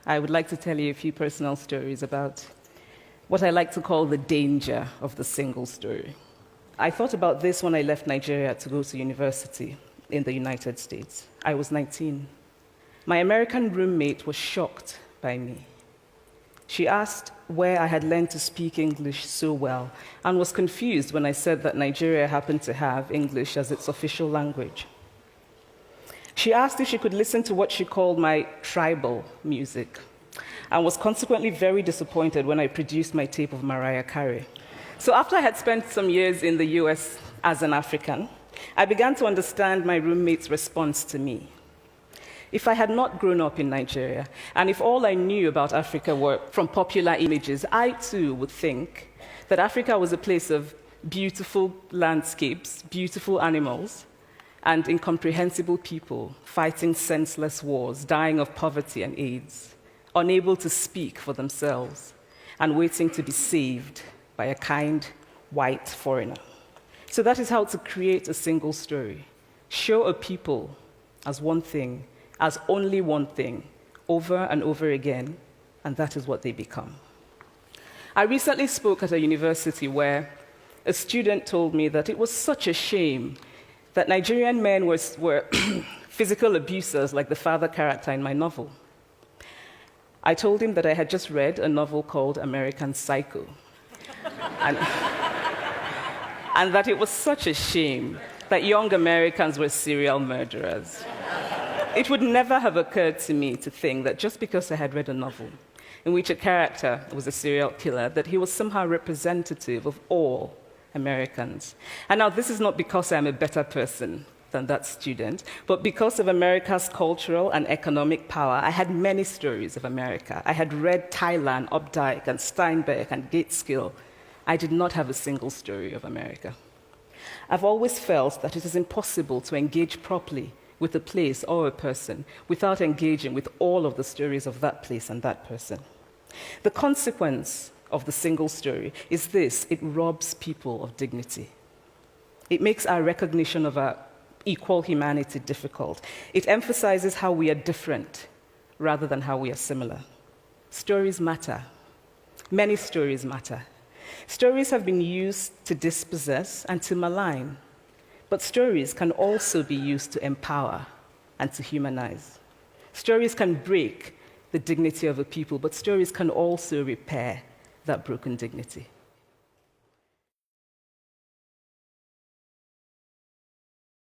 I would like to tell you a few personal stories about what I like to call the danger of the single story. I thought about this when I left Nigeria to go to university in the United States. I was 19. My American roommate was shocked by me. She asked where I had learned to speak English so well and was confused when I said that Nigeria happened to have English as its official language. She asked if she could listen to what she called my tribal music and was consequently very disappointed when I produced my tape of Mariah Carey. So after I had spent some years in the US as an African, I began to understand my roommate's response to me. If I had not grown up in Nigeria, and if all I knew about Africa were from popular images, I too would think that Africa was a place of beautiful landscapes, beautiful animals, and incomprehensible people fighting senseless wars, dying of poverty and AIDS, unable to speak for themselves, and waiting to be saved by a kind white foreigner. So that is how to create a single story. Show a people as one thing, as only one thing, over and over again, and that is what they become. I recently spoke at a university where a student told me that it was such a shame that Nigerian men were physical abusers like the father character in my novel. I told him that I had just read a novel called American Psycho, and that it was such a shame that young Americans were serial murderers. It would never have occurred to me to think that just because I had read a novel in which a character was a serial killer, that he was somehow representative of all Americans. And now this is not because I'm a better person than that student, but because of America's cultural and economic power, I had many stories of America. I had read Thailand, Updike, and Steinbeck, and Gateskill. I did not have a single story of America. I've always felt that it is impossible to engage properly with a place or a person without engaging with all of the stories of that place and that person. The consequence of the single story is this: it robs people of dignity. It makes our recognition of our equal humanity difficult. It emphasizes how we are different rather than how we are similar. Stories matter. Many stories matter. Stories have been used to dispossess and to malign. But stories can also be used to empower and to humanize. Stories can break the dignity of a people, but stories can also repair that broken dignity.